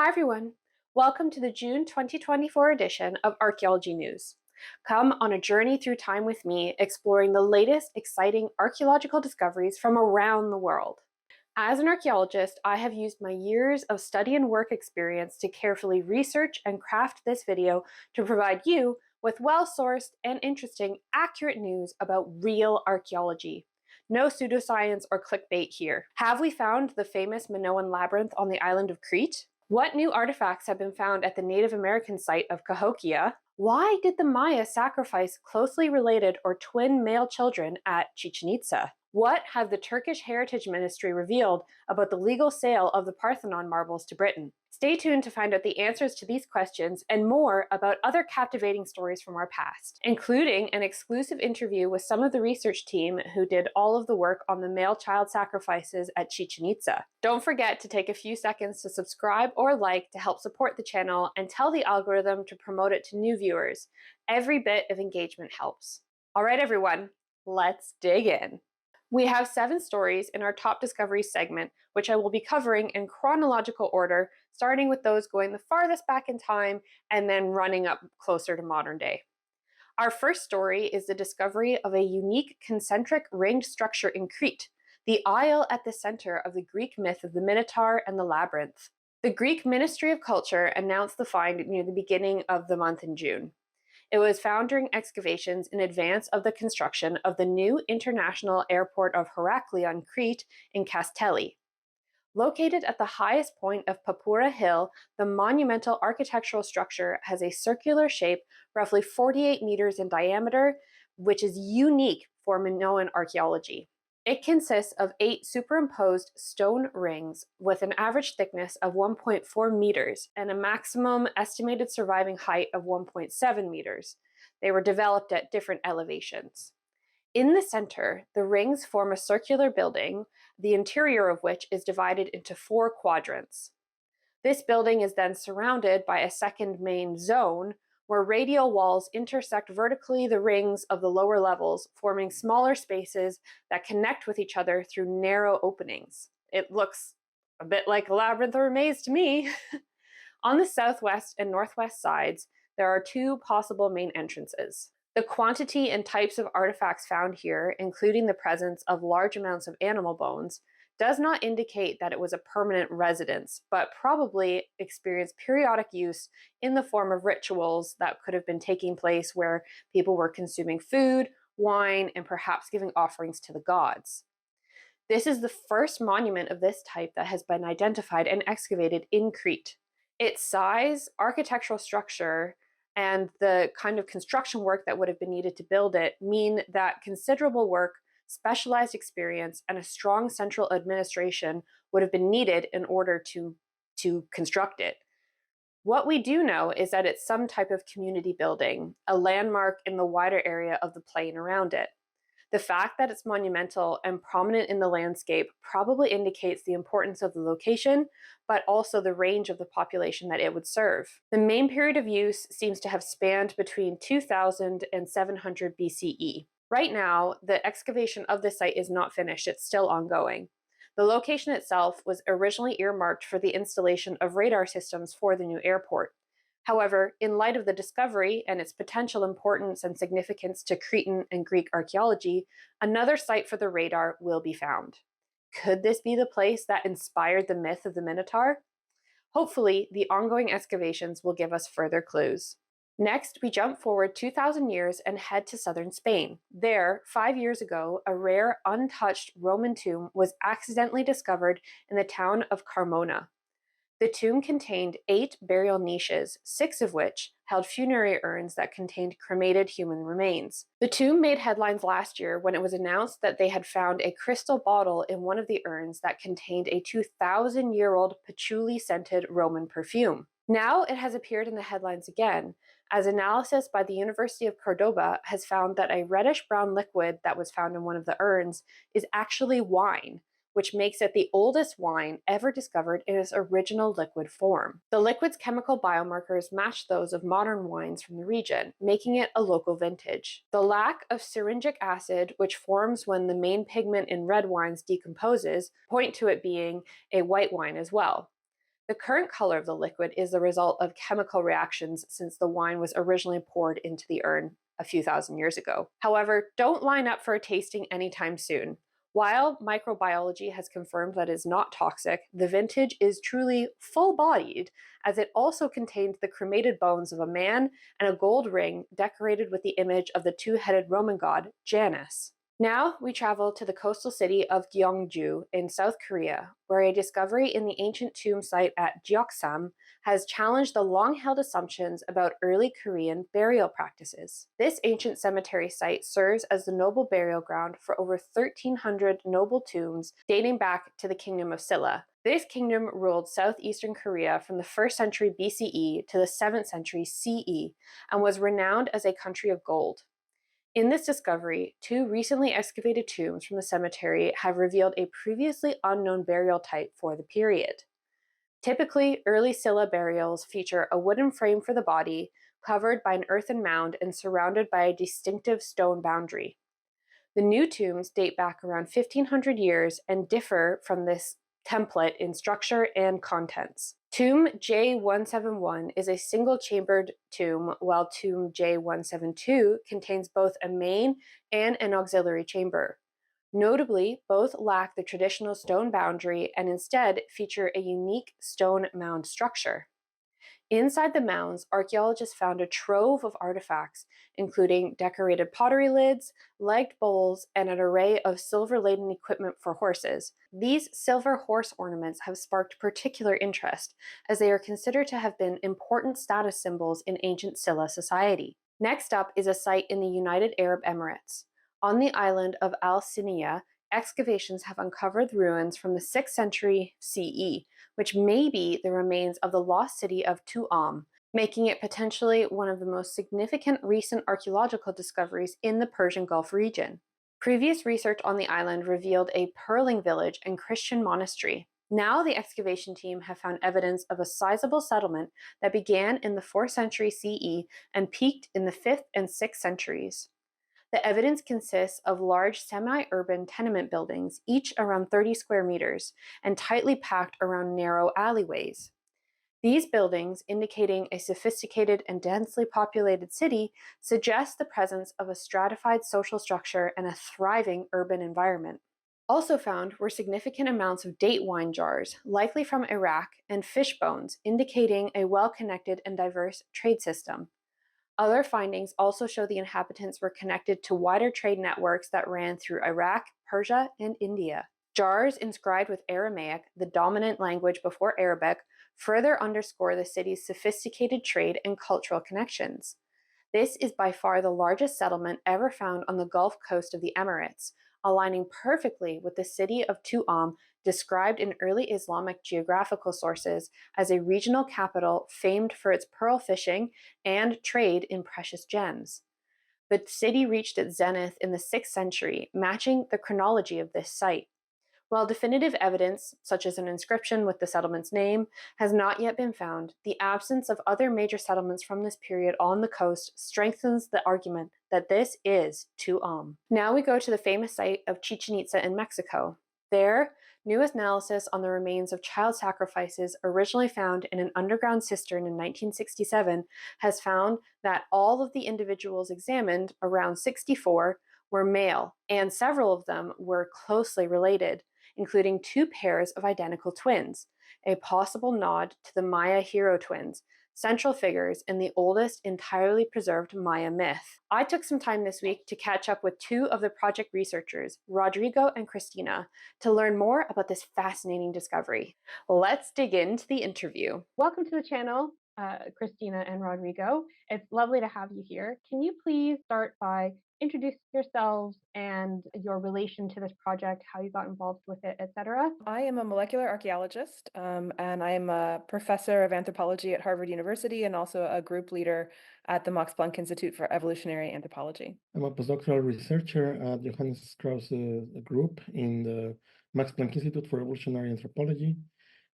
Hi everyone, welcome to the June 2024 edition of Archaeology News. Come on a journey through time with me, exploring the latest exciting archaeological discoveries from around the world. As an archaeologist, I have used my years of study and work experience to carefully research and craft this video to provide you with well-sourced and interesting, accurate news about real archaeology. No pseudoscience or clickbait here. Have we found the famous Minoan labyrinth on the island of Crete? What new artifacts have been found at the Native American site of Cahokia? Why did the Maya sacrifice closely related or twin male children at Chichen Itza? What have the Turkish Heritage Ministry revealed about the legal sale of the Parthenon marbles to Britain? Stay tuned to find out the answers to these questions and more about other captivating stories from our past, including an exclusive interview with some of the research team who did all of the work on the male child sacrifices at Chichen Itza. Don't forget to take a few seconds to subscribe or like to help support the channel and tell the algorithm to promote it to new viewers. Every bit of engagement helps. All right, everyone, let's dig in. We have 7 stories in our top discoveries segment, which I will be covering in chronological order, starting with those going the farthest back in time and then running up closer to modern day. Our first story is the discovery of a unique concentric ringed structure in Crete, the isle at the center of the Greek myth of the Minotaur and the Labyrinth. The Greek Ministry of Culture announced the find near the beginning of the month in June. It was found during excavations in advance of the construction of the new international airport of Heraklion, Crete in Castelli. Located at the highest point of Papura Hill, the monumental architectural structure has a circular shape roughly 48 meters in diameter, which is unique for Minoan archaeology. It consists of 8 superimposed stone rings with an average thickness of 1.4 meters and a maximum estimated surviving height of 1.7 meters. They were developed at different elevations. In the center, the rings form a circular building, the interior of which is divided into 4 quadrants. This building is then surrounded by a second main zone, where radial walls intersect vertically the rings of the lower levels, forming smaller spaces that connect with each other through narrow openings. It looks a bit like a labyrinth or a maze to me. On the southwest and northwest sides, there are 2 possible main entrances. The quantity and types of artifacts found here, including the presence of large amounts of animal bones, does not indicate that it was a permanent residence, but probably experienced periodic use in the form of rituals that could have been taking place where people were consuming food, wine, and perhaps giving offerings to the gods. This is the first monument of this type that has been identified and excavated in Crete. Its size, architectural structure, and the kind of construction work that would have been needed to build it mean that considerable work, specialized experience, and a strong central administration would have been needed in order to construct it. What we do know is that it's some type of community building, a landmark in the wider area of the plain around it. The fact that it's monumental and prominent in the landscape probably indicates the importance of the location, but also the range of the population that it would serve. The main period of use seems to have spanned between 2000 and 700 BCE. Right now, the excavation of this site is not finished, it's still ongoing. The location itself was originally earmarked for the installation of radar systems for the new airport. However, in light of the discovery and its potential importance and significance to Cretan and Greek archaeology, another site for the radar will be found. Could this be the place that inspired the myth of the Minotaur? Hopefully, the ongoing excavations will give us further clues. Next, we jump forward 2,000 years and head to southern Spain. There, 5 years ago, a rare, untouched Roman tomb was accidentally discovered in the town of Carmona. The tomb contained 8 burial niches, 6 of which held funerary urns that contained cremated human remains. The tomb made headlines last year when it was announced that they had found a crystal bottle in one of the urns that contained a 2,000-year-old patchouli-scented Roman perfume. Now it has appeared in the headlines again, as analysis by the University of Cordoba has found that a reddish-brown liquid that was found in one of the urns is actually wine, which makes it the oldest wine ever discovered in its original liquid form. The liquid's chemical biomarkers match those of modern wines from the region, making it a local vintage. The lack of syringic acid, which forms when the main pigment in red wines decomposes, point to it being a white wine as well. The current color of the liquid is the result of chemical reactions since the wine was originally poured into the urn a few thousand years ago. However, don't line up for a tasting anytime soon. While microbiology has confirmed that it is not toxic, the vintage is truly full-bodied, as it also contained the cremated bones of a man and a gold ring decorated with the image of the two-headed Roman god Janus. Now we travel to the coastal city of Gyeongju in South Korea, where a discovery in the ancient tomb site at Gyeongsam has challenged the long-held assumptions about early Korean burial practices. This ancient cemetery site serves as the noble burial ground for over 1,300 noble tombs dating back to the Kingdom of Silla. This kingdom ruled southeastern Korea from the 1st century BCE to the 7th century CE and was renowned as a country of gold. In this discovery, two recently excavated tombs from the cemetery have revealed a previously unknown burial type for the period. Typically, early Silla burials feature a wooden frame for the body, covered by an earthen mound and surrounded by a distinctive stone boundary. The new tombs date back around 1,500 years and differ from this template in structure and contents. Tomb J171 is a single-chambered tomb, while tomb J172 contains both a main and an auxiliary chamber. Notably, both lack the traditional stone boundary and instead feature a unique stone mound structure. Inside the mounds, archaeologists found a trove of artifacts, including decorated pottery lids, legged bowls, and an array of silver-laden equipment for horses. These silver horse ornaments have sparked particular interest, as they are considered to have been important status symbols in ancient Silla society. Next up is a site in the United Arab Emirates. On the island of Al Siniyah, excavations have uncovered ruins from the 6th century CE, which may be the remains of the lost city of Tuam, making it potentially one of the most significant recent archaeological discoveries in the Persian Gulf region. Previous research on the island revealed a pearling village and Christian monastery. Now the excavation team have found evidence of a sizable settlement that began in the 4th century CE and peaked in the 5th and 6th centuries. The evidence consists of large semi-urban tenement buildings, each around 30 square meters, and tightly packed around narrow alleyways. These buildings, indicating a sophisticated and densely populated city, suggest the presence of a stratified social structure and a thriving urban environment. Also found were significant amounts of date wine jars, likely from Iraq, and fish bones, indicating a well-connected and diverse trade system. Other findings also show the inhabitants were connected to wider trade networks that ran through Iraq, Persia, and India. Jars inscribed with Aramaic, the dominant language before Arabic, further underscore the city's sophisticated trade and cultural connections. This is by far the largest settlement ever found on the Gulf Coast of the Emirates, aligning perfectly with the city of Tuam, described in early Islamic geographical sources as a regional capital famed for its pearl fishing and trade in precious gems. The city reached its zenith in the 6th century, matching the chronology of this site. While definitive evidence, such as an inscription with the settlement's name, has not yet been found, the absence of other major settlements from this period on the coast strengthens the argument that this is Tuam. Now we go to the famous site of Chichen Itza in Mexico. There, new analysis on the remains of child sacrifices originally found in an underground cistern in 1967 has found that all of the individuals examined, around 64, were male, and several of them were closely related, including two pairs of identical twins, a possible nod to the Maya hero twins, central figures in the oldest entirely preserved Maya myth. I took some time this week to catch up with two of the project researchers, Rodrigo and Christina, to learn more about this fascinating discovery. Let's dig into the interview. Welcome to the channel, Christina and Rodrigo. It's lovely to have you here. Can you please start by introduce yourselves and your relation to this project, how you got involved with it, etc. I am a molecular archaeologist, and I am a professor of anthropology at Harvard University and also a group leader at the Max Planck Institute for Evolutionary Anthropology. I'm a postdoctoral researcher at Johannes Strauss group in the Max Planck Institute for Evolutionary Anthropology.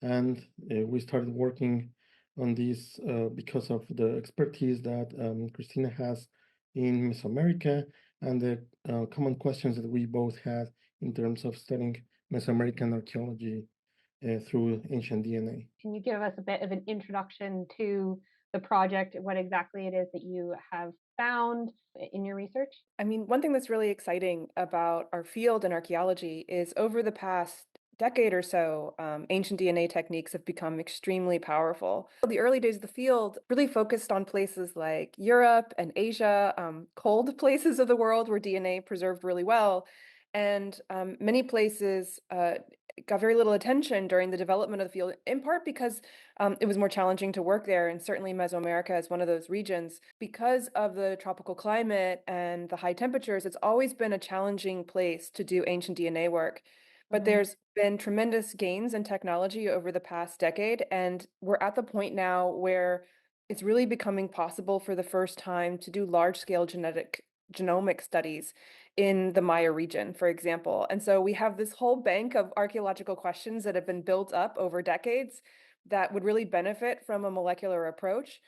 And we started working on this because of the expertise that Christina has in Mesoamerica and the common questions that we both had in terms of studying Mesoamerican archaeology through ancient DNA. Can you give us a bit of an introduction to the project, what exactly it is that you have found in your research? I mean, one thing that's really exciting about our field in archaeology is over the past decade or so, ancient DNA techniques have become extremely powerful. The early days of the field really focused on places like Europe and Asia, cold places of the world where DNA preserved really well. And many places got very little attention during the development of the field, in part because it was more challenging to work there, and certainly Mesoamerica is one of those regions. Because of the tropical climate and the high temperatures, it's always been a challenging place to do ancient DNA work. But there's been tremendous gains in technology over the past decade, and we're at the point now where it's really becoming possible for the first time to do large-scale genomic studies in the Maya region, for example. And so we have this whole bank of archaeological questions that have been built up over decades that would really benefit from a molecular approach.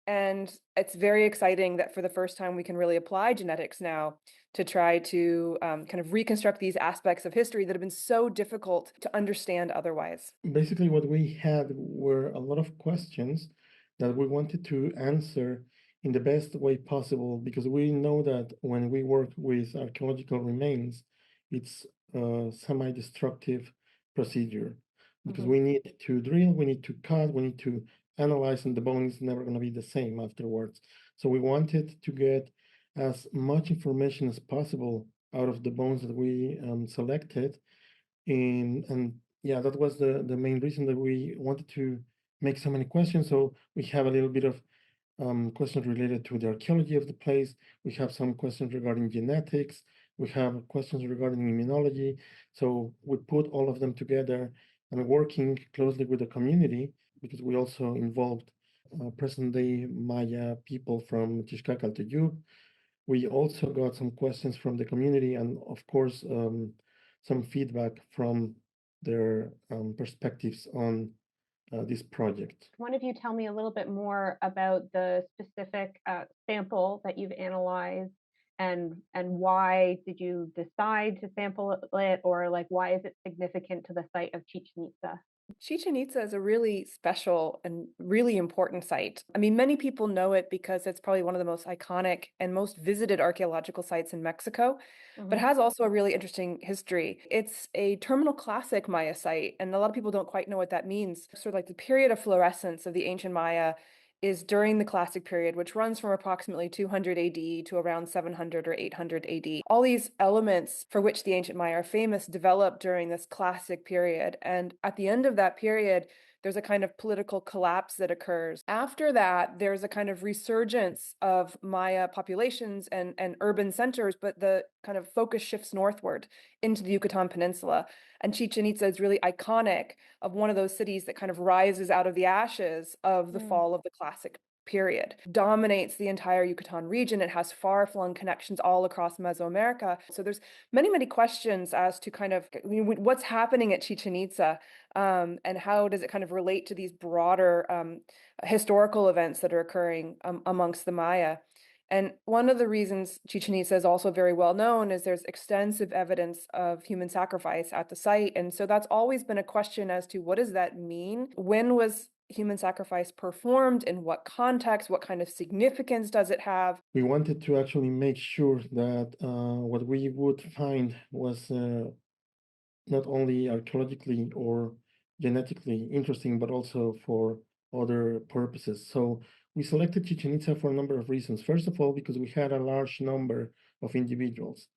And it's very exciting that for the first time we can really apply genetics now to try to kind of reconstruct these aspects of history that have been so difficult to understand otherwise. Basically, what we had were a lot of questions that we wanted to answer in the best way possible, because we know that when we work with archaeological remains, it's a semi-destructive procedure, because we need to drill, we need to cut, we need to analyze, and the bone is never going to be the same afterwards. So we wanted to get as much information as possible out of the bones that we selected. And yeah, that was the main reason that we wanted to make so many questions. So we have a little bit of questions related to the archaeology of the place. We have some questions regarding genetics. We have questions regarding immunology. So we put all of them together and working closely with the community, because we also involved present-day Maya people from Tixcacal to Yub. We also got some questions from the community, and of course, some feedback from their perspectives on this project. One of you tell me a little bit more about the specific sample that you've analyzed, and why did you decide to sample it, or like why is it significant to the site of Chichen Itza? Chichen Itza is a really special and really important site. I mean, many people know it because it's probably one of the most iconic and most visited archaeological sites in Mexico, but it has also a really interesting history. It's a terminal classic Maya site, and a lot of people don't quite know what that means. Sort of like the period of fluorescence of the ancient Maya is during the classic period, which runs from approximately 200 AD to around 700 or 800 AD. All these elements for which the ancient Maya are famous developed during this classic period. And at the end of that period, there's a kind of political collapse that occurs. After that, there's a kind of resurgence of Maya populations and urban centers, but the kind of focus shifts northward into the Yucatan Peninsula. And Chichen Itza is really iconic of one of those cities that kind of rises out of the ashes of the fall of the classic period, dominates the entire Yucatan region. It has far-flung connections all across Mesoamerica. So there's many questions as to kind of what's happening at Chichen Itza, and how does it kind of relate to these broader historical events that are occurring amongst the Maya. And one of the reasons Chichen Itza is also very well known is there's extensive evidence of human sacrifice at the site. And so that's always been a question as to what does that mean? When was human sacrifice performed? In what context? What kind of significance does it have? We wanted to actually make sure that what we would find was not only archaeologically or genetically interesting, but also for other purposes. So we selected Chichen Itza for a number of reasons. First of all, because we had a large number of individuals.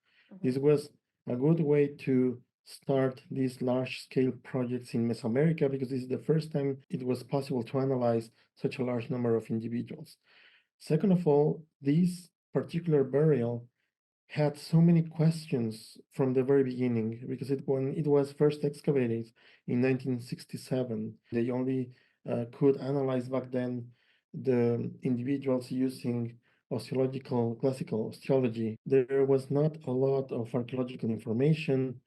This was a good way to start these large-scale projects in Mesoamerica, because this is the first time it was possible to analyze such a large number of individuals. Second of all, this particular burial had so many questions from the very beginning, because when it was first excavated in 1967, they only could analyze back then the individuals using classical osteology. There was not a lot of archaeological information,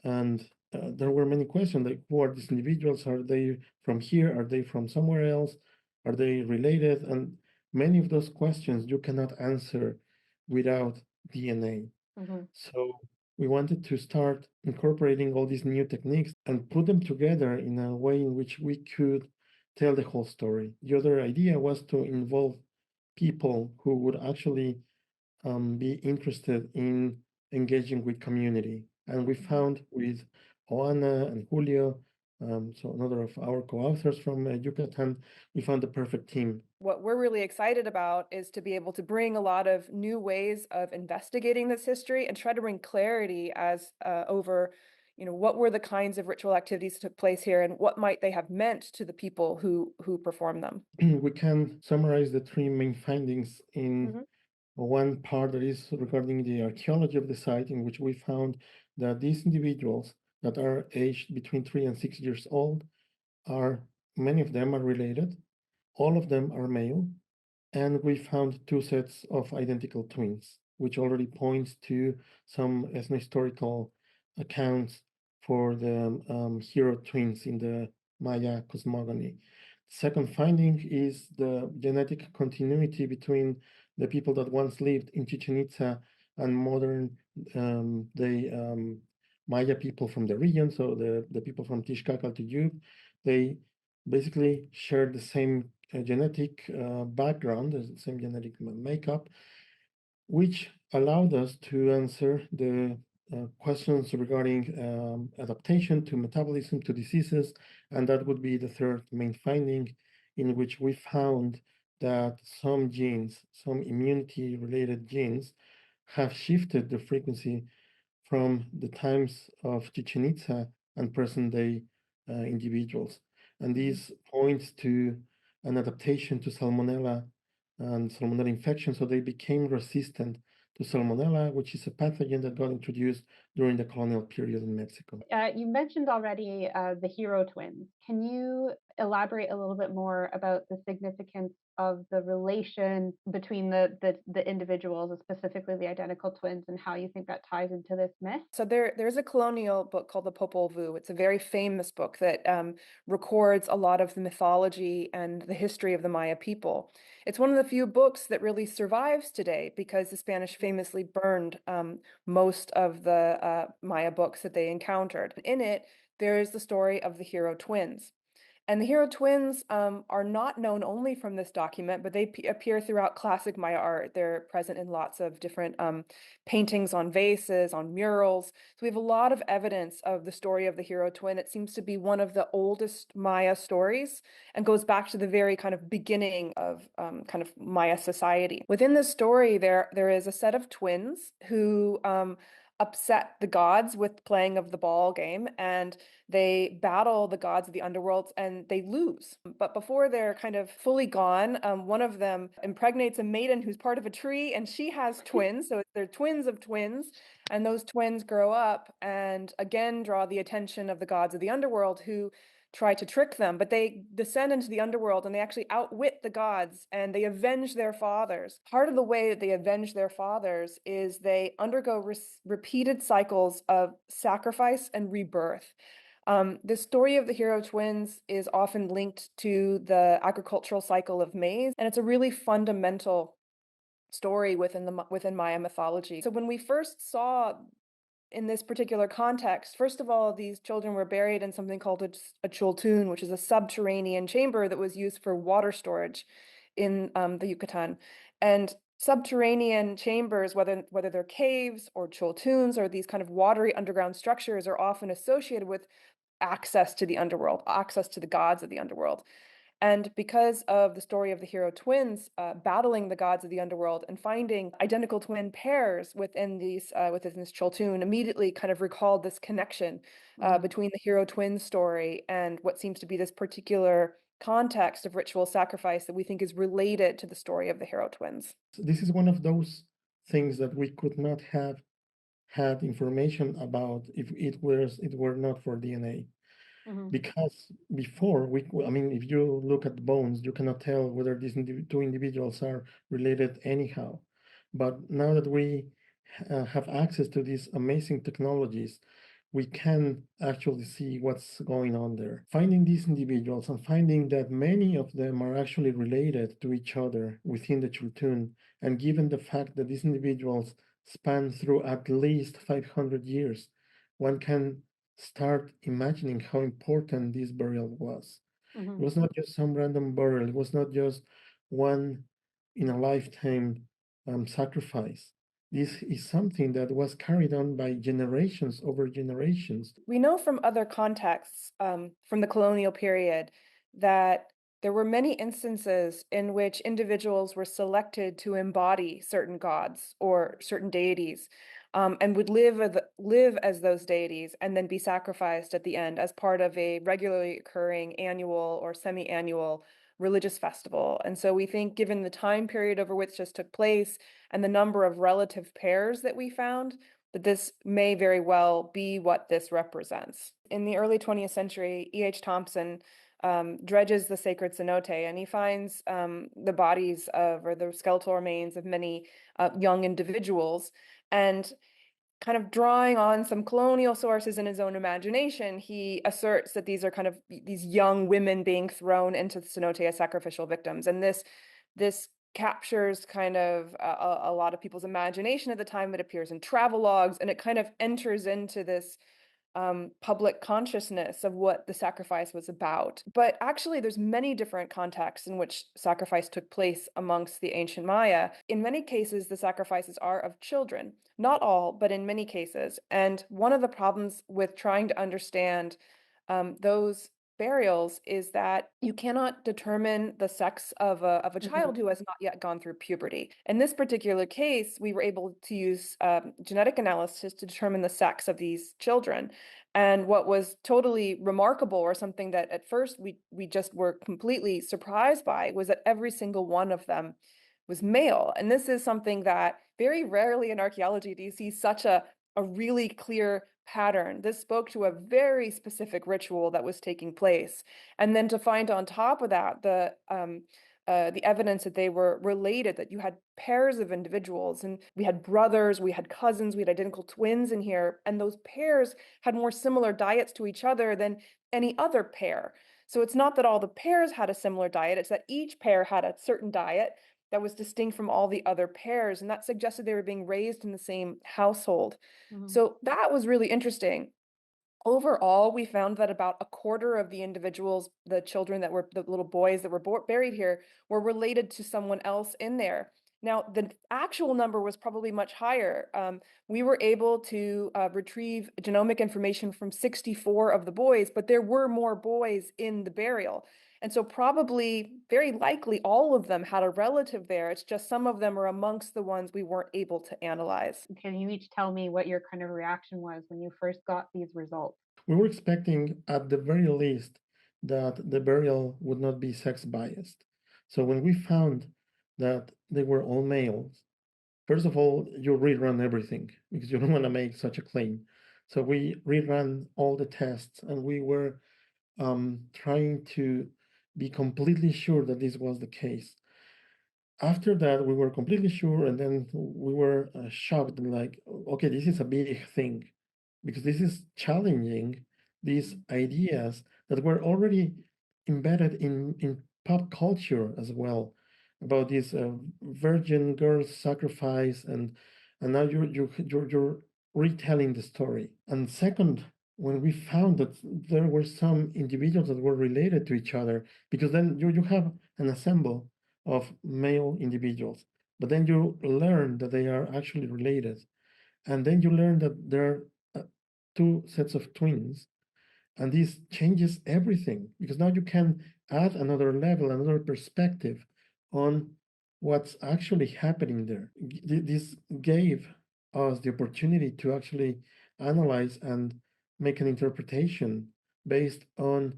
and there were many questions like, who are these individuals? Are they from here? Are they from somewhere else? Are they related? And many of those questions you cannot answer without DNA. So we wanted to start incorporating all these new techniques and put them together in a way in which we could tell the whole story. The other idea was to involve people who would actually be interested in engaging with community. And we found with Joana and Julio, so another of our co-authors from Yucatan, we found the perfect team. What we're really excited about is to be able to bring a lot of new ways of investigating this history and try to bring clarity as over, what were the kinds of ritual activities that took place here and what might they have meant to the people who performed them. We can summarize the three main findings in one part that is regarding the archaeology of the site, in which we found that these individuals that are aged between 3 and 6 years old many of them are related, all of them are male, and we found two sets of identical twins, which already points to some ethnohistorical accounts for the hero twins in the Maya cosmogony. Second finding is the genetic continuity between the people that once lived in Chichen Itza and modern Maya people from the region, so the people from Tixcacal to Yub. They basically share the same genetic background, the same genetic makeup, which allowed us to answer the questions regarding adaptation to metabolism, to diseases, and that would be the third main finding, in which we found that some genes, some immunity-related genes, have shifted the frequency from the times of Chichen Itza and present-day individuals. And this points to an adaptation to salmonella and salmonella infection, so they became resistant to salmonella, which is a pathogen that got introduced during the colonial period in Mexico. You mentioned already the hero twins. Can you elaborate a little bit more about the significance of the relation between the individuals, specifically the identical twins, and how you think that ties into this myth? So there's a colonial book called the Popol Vuh. It's a very famous book that records a lot of the mythology and the history of the Maya people. It's one of the few books that really survives today because the Spanish famously burned most of the Maya books that they encountered. In it, there is the story of the hero twins. And the hero twins are not known only from this document, but they appear throughout classic Maya art. They're present in lots of different paintings on vases, on murals. So we have a lot of evidence of the story of the hero twin. It seems to be one of the oldest Maya stories and goes back to the very kind of beginning of kind of Maya society. Within this story, there is a set of twins who upset the gods with playing of the ball game, and they battle the gods of the underworld and they lose. But before they're kind of fully gone, one of them impregnates a maiden who's part of a tree, and she has twins. So they're twins of twins, and those twins grow up and again draw the attention of the gods of the underworld, who try to trick them, but they descend into the underworld and they actually outwit the gods and they avenge their fathers. Part of the way that they avenge their fathers is they undergo repeated cycles of sacrifice and rebirth. The story of the hero twins is often linked to the agricultural cycle of maize, and it's a really fundamental story within Maya mythology. So when we first saw in this particular context, first of all, these children were buried in something called a choltun, which is a subterranean chamber that was used for water storage in the Yucatan. And subterranean chambers, whether they're caves or choltuns or these kind of watery underground structures, are often associated with access to the underworld, access to the gods of the underworld. And because of the story of the hero twins battling the gods of the underworld and finding identical twin pairs within this choltun, immediately kind of recalled this connection between the hero twin story and what seems to be this particular context of ritual sacrifice that we think is related to the story of the hero twins. This is one of those things that we could not have had information about if it were not for DNA. Because before, if you look at the bones, you cannot tell whether these two individuals are related anyhow. But now that we have access to these amazing technologies, we can actually see what's going on there. Finding these individuals and finding that many of them are actually related to each other within the Chultun, and given the fact that these individuals span through at least 500 years, one can start imagining how important this burial was. It was not just some random burial, it was not just one in a lifetime sacrifice. This is something that was carried on by generations over generations. We know from other contexts, from the colonial period, that there were many instances in which individuals were selected to embody certain gods or certain deities, and would live as those deities and then be sacrificed at the end as part of a regularly occurring annual or semi-annual religious festival. And so we think, given the time period over which this took place and the number of relative pairs that we found, that this may very well be what this represents. In the early 20th century, E.H. Thompson dredges the sacred cenote, and he finds the bodies of, or the skeletal remains of many young individuals. And kind of drawing on some colonial sources in his own imagination, he asserts that these are kind of these young women being thrown into the cenote as sacrificial victims. And this captures kind of a lot of people's imagination at the time. It appears in travel logs, and it kind of enters into this public consciousness of what the sacrifice was about. But actually, there's many different contexts in which sacrifice took place amongst the ancient Maya. In many cases, the sacrifices are of children. Not all, but in many cases. And one of the problems with trying to understand those burials is that you cannot determine the sex of a child who has not yet gone through puberty. In this particular case, we were able to use genetic analysis to determine the sex of these children. And what was totally remarkable, or something that at first we just were completely surprised by, was that every single one of them was male. And this is something that very rarely in archaeology do you see such a really clear pattern. This spoke to a very specific ritual that was taking place. And then to find on top of that the evidence that they were related, that you had pairs of individuals, and we had brothers, we had cousins, we had identical twins in here, and those pairs had more similar diets to each other than any other pair. So it's not that all the pairs had a similar diet, it's that each pair had a certain diet that was distinct from all the other pairs, and that suggested they were being raised in the same household. So that was really interesting. Overall, we found that about a quarter of the individuals, the children that were the little boys that were buried here, were related to someone else in there. Now, the actual number was probably much higher. We were able to retrieve genomic information from 64 of the boys, but there were more boys in the burial. And so probably, very likely, all of them had a relative there. It's just some of them are amongst the ones we weren't able to analyze. Can you each tell me what your kind of reaction was when you first got these results? We were expecting, at the very least, that the burial would not be sex biased. So when we found that they were all males, first of all, you rerun everything because you don't want to make such a claim. So we rerun all the tests, and we were trying to be completely sure that this was the case. After that, we were completely sure, and then we were shocked, like, okay, this is a big thing, because this is challenging these ideas that were already embedded in pop culture as well, about this virgin girl sacrifice, and now you're retelling the story. And second, when we found that there were some individuals that were related to each other, because then you have an ensemble of male individuals, but then you learn that they are actually related, and then you learn that there are two sets of twins, and this changes everything, because now you can add another level, another perspective on what's actually happening there. This gave us the opportunity to actually analyze and make an interpretation based on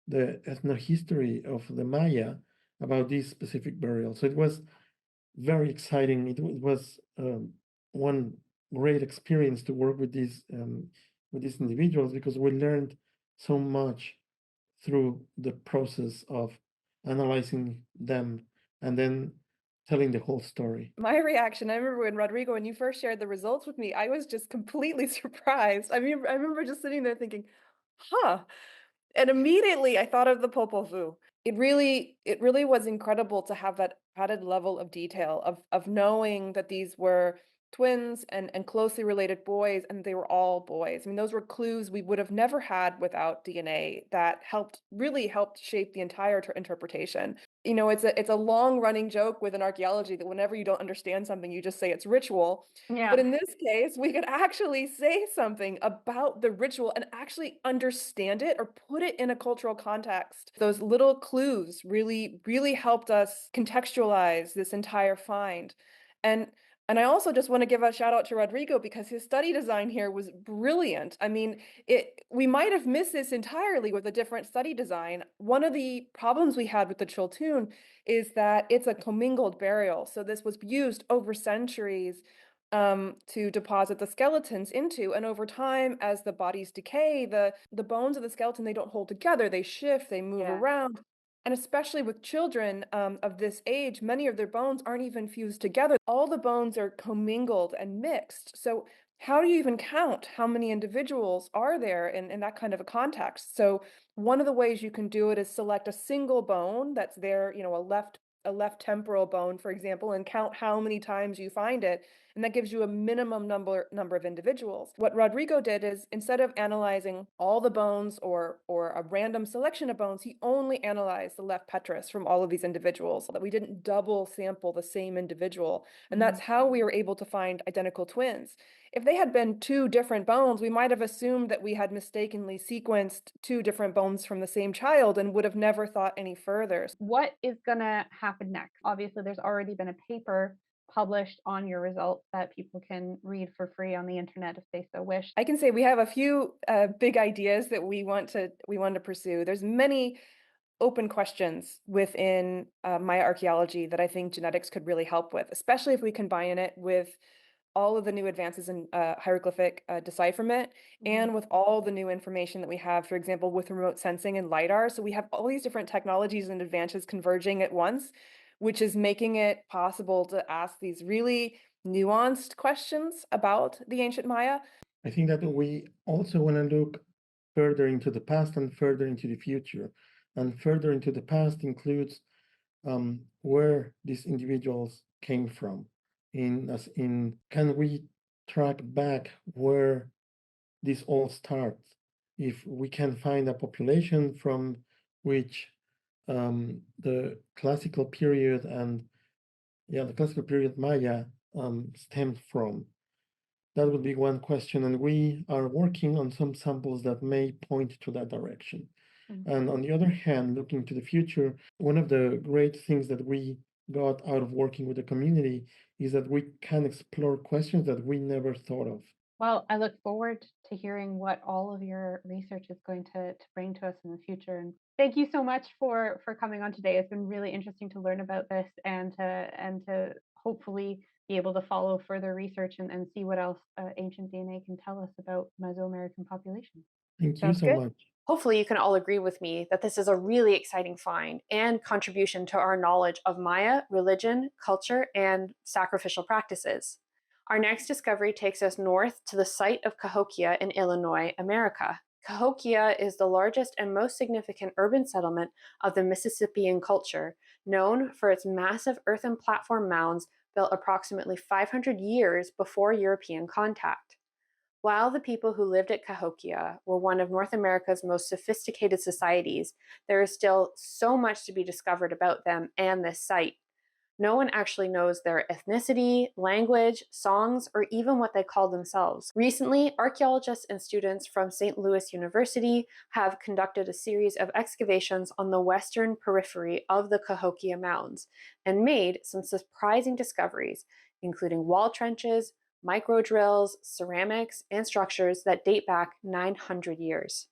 the ethnohistory of the Maya about this specific burial. So it was very exciting. It was one great experience to work with these individuals, because we learned so much through the process of analyzing them and then telling the whole story. My reaction, I remember when Rodrigo, when you first shared the results with me, I was just completely surprised. I mean, I remember just sitting there thinking, huh. And immediately I thought of the Popol Vuh. It really was incredible to have that added level of detail of knowing that these were twins and closely related boys, and they were all boys. I mean, those were clues we would have never had without DNA that really helped shape the entire interpretation. You know, it's a long running joke within archaeology that whenever you don't understand something, you just say it's ritual. Yeah. But in this case, we could actually say something about the ritual and actually understand it or put it in a cultural context. Those little clues really, really helped us contextualize this entire find. And and I also just want to give a shout out to Rodrigo because his study design here was brilliant. I mean, we might have missed this entirely with a different study design. One of the problems we had with the Chiltun is that it's a commingled burial. So this was used over centuries to deposit the skeletons into. And over time, as the bodies decay, the bones of the skeleton, they don't hold together. They shift, they move around. And especially with children of this age, many of their bones aren't even fused together. All the bones are commingled and mixed. So how do you even count how many individuals are there in that kind of a context? So one of the ways you can do it is select a single bone that's there, you know, a left temporal bone, for example, and count how many times you find it. And that gives you a minimum number of individuals. What Rodrigo did is instead of analyzing all the bones or a random selection of bones, he only analyzed the left petrous from all of these individuals, so that we didn't double sample the same individual. And that's how we were able to find identical twins. If they had been two different bones, we might have assumed that we had mistakenly sequenced two different bones from the same child and would have never thought any further. What is going to happen next? Obviously, there's already been a paper published on your results that people can read for free on the internet if they so wish. I can say we have a few big ideas that we want to pursue. There's many open questions within Maya archaeology that I think genetics could really help with, especially if we combine it with all of the new advances in hieroglyphic decipherment and with all the new information that we have, for example, with remote sensing and LiDAR. So we have all these different technologies and advances converging at once, which is making it possible to ask these really nuanced questions about the ancient Maya. I think that we also want to look further into the past and further into the future. And further into the past includes where these individuals came from. Can we track back where this all starts? If we can find a population from which the classical period Maya stemmed from. That would be one question, and we are working on some samples that may point to that direction. And on the other hand, looking to the future, one of the great things that we got out of working with the community is that we can explore questions that we never thought of. Well, I look forward to hearing what all of your research is going to bring to us in the future. And thank you so much for coming on today. It's been really interesting to learn about this and to hopefully be able to follow further research and see what else ancient DNA can tell us about Mesoamerican populations. Thank you Sounds so good. much. Hopefully, you can all agree with me that this is a really exciting find and contribution to our knowledge of Maya, religion, culture, and sacrificial practices. Our next discovery takes us north to the site of Cahokia in Illinois, America. Cahokia is the largest and most significant urban settlement of the Mississippian culture, known for its massive earthen platform mounds built approximately 500 years before European contact. While the people who lived at Cahokia were one of North America's most sophisticated societies, there is still so much to be discovered about them and this site. No one actually knows their ethnicity, language, songs, or even what they call themselves. Recently, archaeologists and students from St. Louis University have conducted a series of excavations on the western periphery of the Cahokia Mounds and made some surprising discoveries, including wall trenches, micro-drills, ceramics, and structures that date back 900 years.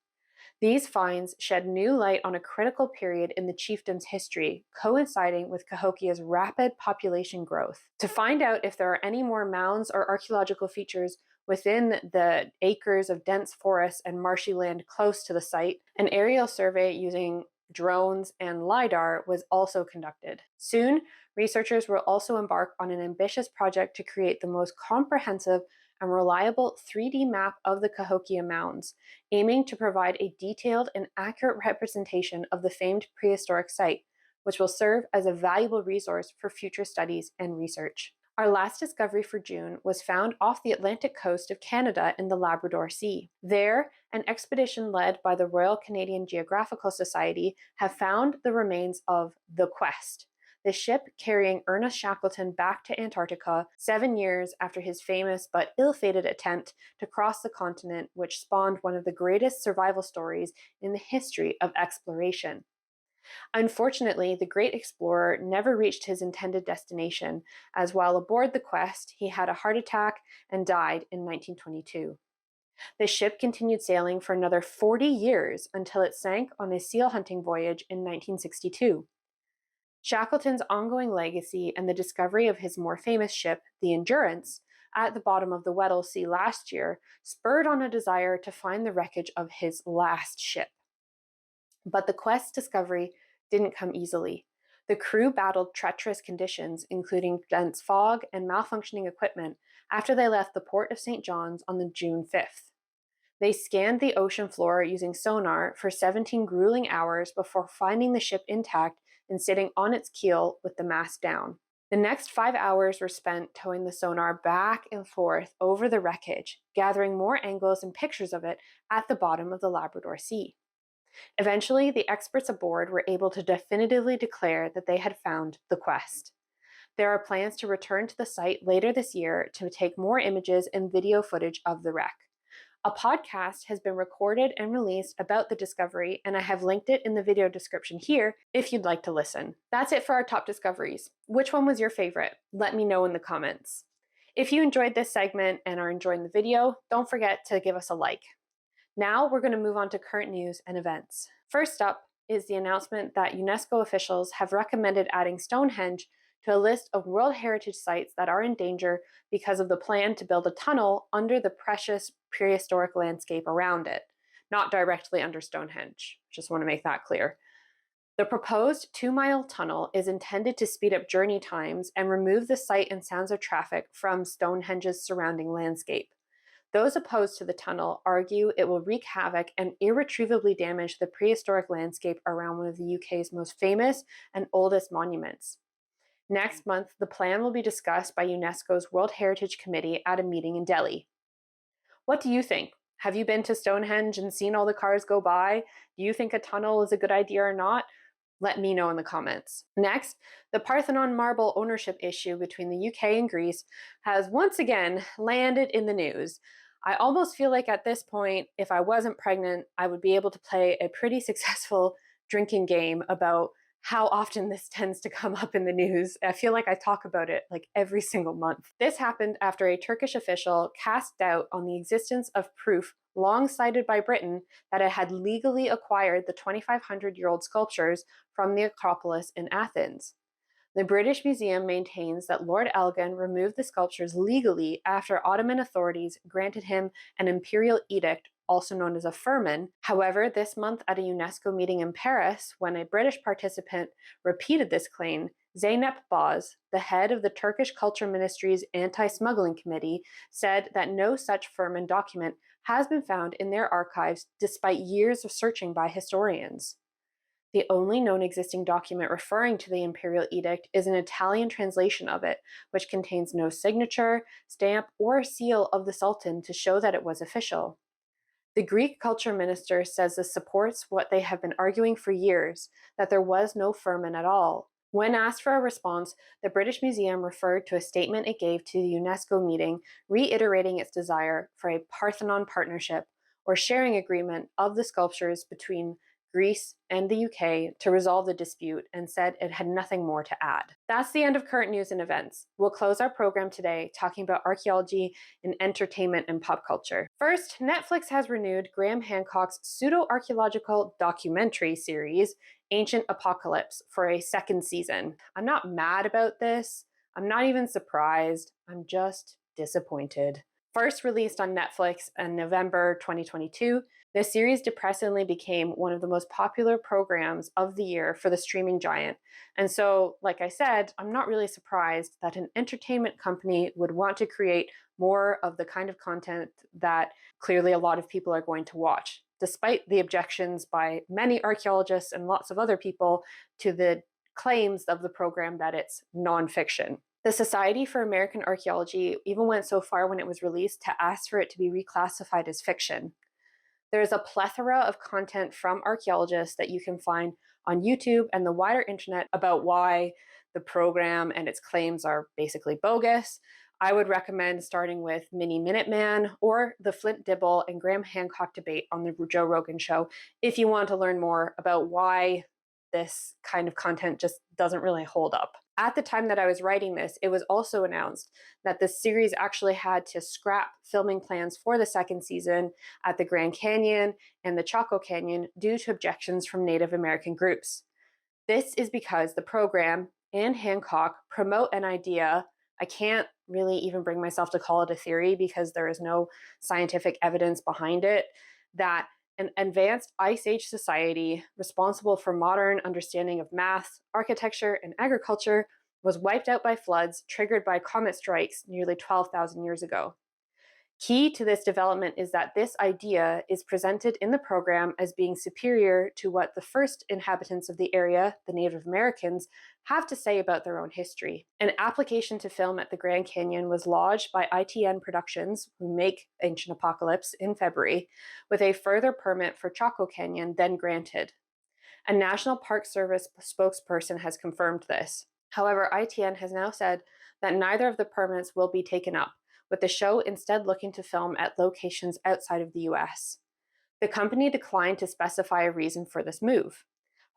These finds shed new light on a critical period in the chiefdom's history, coinciding with Cahokia's rapid population growth. To find out if there are any more mounds or archaeological features within the acres of dense forests and marshy land close to the site, an aerial survey using drones and LiDAR was also conducted. Soon, researchers will also embark on an ambitious project to create the most comprehensive and reliable 3D map of the Cahokia Mounds, aiming to provide a detailed and accurate representation of the famed prehistoric site, which will serve as a valuable resource for future studies and research. Our last discovery for June was found off the Atlantic coast of Canada in the Labrador Sea. There, an expedition led by the Royal Canadian Geographical Society have found the remains of the Quest, the ship carrying Ernest Shackleton back to Antarctica 7 years after his famous but ill-fated attempt to cross the continent, which spawned one of the greatest survival stories in the history of exploration. Unfortunately, the great explorer never reached his intended destination, as while aboard the Quest, he had a heart attack and died in 1922. The ship continued sailing for another 40 years until it sank on a seal hunting voyage in 1962. Shackleton's ongoing legacy and the discovery of his more famous ship, the Endurance, at the bottom of the Weddell Sea last year spurred on a desire to find the wreckage of his last ship. But the Quest's discovery didn't come easily. The crew battled treacherous conditions, including dense fog and malfunctioning equipment, after they left the port of St. John's on June 5th. They scanned the ocean floor using sonar for 17 grueling hours before finding the ship intact and sitting on its keel with the mast down. The next 5 hours were spent towing the sonar back and forth over the wreckage, gathering more angles and pictures of it at the bottom of the Labrador Sea. Eventually, the experts aboard were able to definitively declare that they had found the Quest. There are plans to return to the site later this year to take more images and video footage of the wreck. A podcast has been recorded and released about the discovery, and I have linked it in the video description here if you'd like to listen. That's it for our top discoveries. Which one was your favorite? Let me know in the comments. If you enjoyed this segment and are enjoying the video, don't forget to give us a like. Now we're going to move on to current news and events. First up is the announcement that UNESCO officials have recommended adding Stonehenge to a list of World Heritage Sites that are in danger because of the plan to build a tunnel under the precious prehistoric landscape around it, not directly under Stonehenge. Just want to make that clear. The proposed 2-mile tunnel is intended to speed up journey times and remove the sight and sounds of traffic from Stonehenge's surrounding landscape. Those opposed to the tunnel argue it will wreak havoc and irretrievably damage the prehistoric landscape around one of the UK's most famous and oldest monuments. Next month, the plan will be discussed by UNESCO's World Heritage Committee at a meeting in Delhi. What do you think? Have you been to Stonehenge and seen all the cars go by? Do you think a tunnel is a good idea or not? Let me know in the comments. Next, the Parthenon marble ownership issue between the UK and Greece has once again landed in the news. I almost feel like at this point, if I wasn't pregnant, I would be able to play a pretty successful drinking game about how often this tends to come up in the news. I feel like I talk about it like every single month. This happened after a Turkish official cast doubt on the existence of proof long cited by Britain that it had legally acquired the 2,500-year-old sculptures from the Acropolis in Athens. The British Museum maintains that Lord Elgin removed the sculptures legally after Ottoman authorities granted him an imperial edict, also known as a firman. However, this month at a UNESCO meeting in Paris, when a British participant repeated this claim, Zeynep Boz, the head of the Turkish Culture Ministry's Anti-Smuggling Committee, said that no such firman document has been found in their archives despite years of searching by historians. The only known existing document referring to the imperial edict is an Italian translation of it, which contains no signature, stamp, or seal of the Sultan to show that it was official. The Greek culture minister says this supports what they have been arguing for years, that there was no firman at all. When asked for a response, the British Museum referred to a statement it gave to the UNESCO meeting, reiterating its desire for a Parthenon partnership or sharing agreement of the sculptures between Greece and the UK to resolve the dispute, and said it had nothing more to add. That's the end of current news and events. We'll close our program today talking about archaeology and entertainment and pop culture. First, Netflix has renewed Graham Hancock's pseudo-archaeological documentary series, Ancient Apocalypse, for a second season. I'm not mad about this. I'm not even surprised. I'm just disappointed. First released on Netflix in November 2022, the series depressingly became one of the most popular programs of the year for the streaming giant. And so, like I said, I'm not really surprised that an entertainment company would want to create more of the kind of content that clearly a lot of people are going to watch, despite the objections by many archaeologists and lots of other people to the claims of the program that it's nonfiction. The Society for American Archaeology even went so far when it was released to ask for it to be reclassified as fiction. There is a plethora of content from archaeologists that you can find on YouTube and the wider internet about why the program and its claims are basically bogus. I would recommend starting with Mini Minuteman or the Flint Dibble and Graham Hancock debate on the Joe Rogan show if you want to learn more about why this kind of content just doesn't really hold up. At the time that I was writing this, it was also announced that the series actually had to scrap filming plans for the second season at the Grand Canyon and the Chaco Canyon due to objections from Native American groups. This is because the program and Hancock promote an idea. I can't really even bring myself to call it a theory because there is no scientific evidence behind it, that an advanced Ice Age society responsible for modern understanding of math, architecture, and agriculture was wiped out by floods triggered by comet strikes nearly 12,000 years ago. Key to this development is that this idea is presented in the program as being superior to what the first inhabitants of the area, the Native Americans, have to say about their own history. An application to film at the Grand Canyon was lodged by ITN Productions, who make Ancient Apocalypse, in February, with a further permit for Chaco Canyon then granted. A National Park Service spokesperson has confirmed this. However, ITN has now said that neither of the permits will be taken up, with the show instead looking to film at locations outside of the US. The company declined to specify a reason for this move.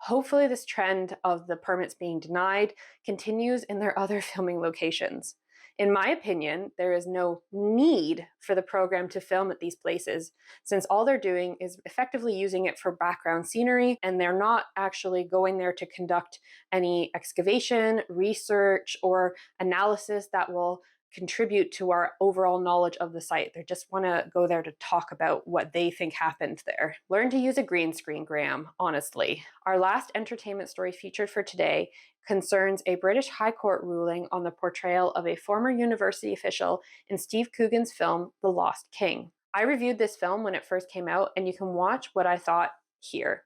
Hopefully, this trend of the permits being denied continues in their other filming locations. In my opinion, there is no need for the program to film at these places, since all they're doing is effectively using it for background scenery, and they're not actually going there to conduct any excavation, research, or analysis that will contribute to our overall knowledge of the site. They just want to go there to talk about what they think happened there. Learn to use a green screen, Graham, honestly. Our last entertainment story featured for today concerns a British High Court ruling on the portrayal of a former university official in Steve Coogan's film, The Lost King. I reviewed this film when it first came out, and you can watch what I thought here.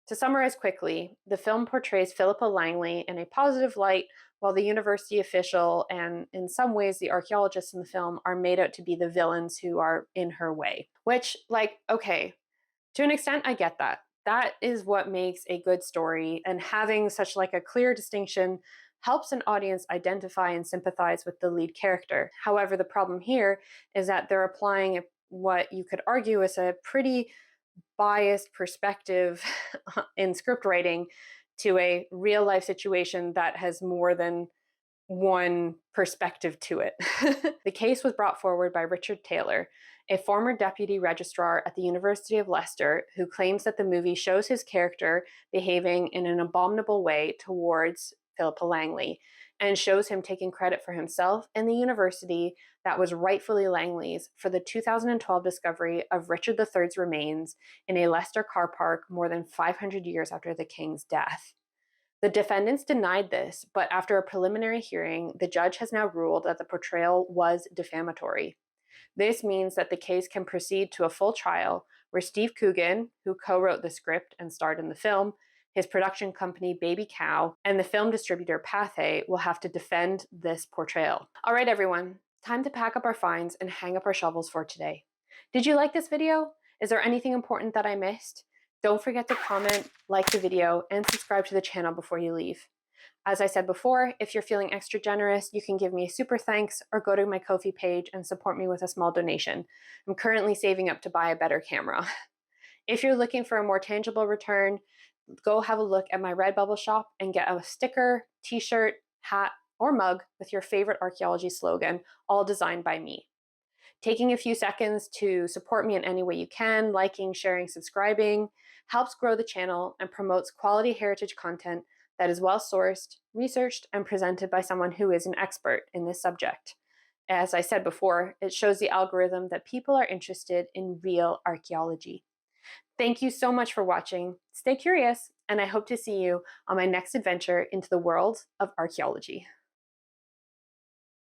To summarize quickly, the film portrays Philippa Langley in a positive light, while the university official and, in some ways, the archaeologists in the film are made out to be the villains who are in her way. Which, okay, to an extent, I get that. That is what makes a good story, and having such a clear distinction helps an audience identify and sympathize with the lead character. However, the problem here is that they're applying what you could argue is a pretty biased perspective in script writing to a real life situation that has more than one perspective to it. The case was brought forward by Richard Taylor, a former deputy registrar at the University of Leicester, who claims that the movie shows his character behaving in an abominable way towards Philippa Langley, and shows him taking credit for himself and the university that was rightfully Langley's for the 2012 discovery of Richard III's remains in a Leicester car park more than 500 years after the king's death. The defendants denied this, but after a preliminary hearing, the judge has now ruled that the portrayal was defamatory. This means that the case can proceed to a full trial where Steve Coogan, who co-wrote the script and starred in the film, his production company Baby Cow, and the film distributor Pathé will have to defend this portrayal. All right, everyone, time to pack up our finds and hang up our shovels for today. Did you like this video? Is there anything important that I missed? Don't forget to comment, like the video, and subscribe to the channel before you leave. As I said before, if you're feeling extra generous, you can give me a super thanks or go to my Ko-fi page and support me with a small donation. I'm currently saving up to buy a better camera. If you're looking for a more tangible return, go have a look at my Redbubble shop and get a sticker, t-shirt, hat, or mug with your favorite archaeology slogan, all designed by me. Taking a few seconds to support me in any way you can, liking, sharing, subscribing, helps grow the channel and promotes quality heritage content that is well-sourced, researched, and presented by someone who is an expert in this subject. As I said before, it shows the algorithm that people are interested in real archaeology. Thank you so much for watching. Stay curious, and I hope to see you on my next adventure into the world of archaeology.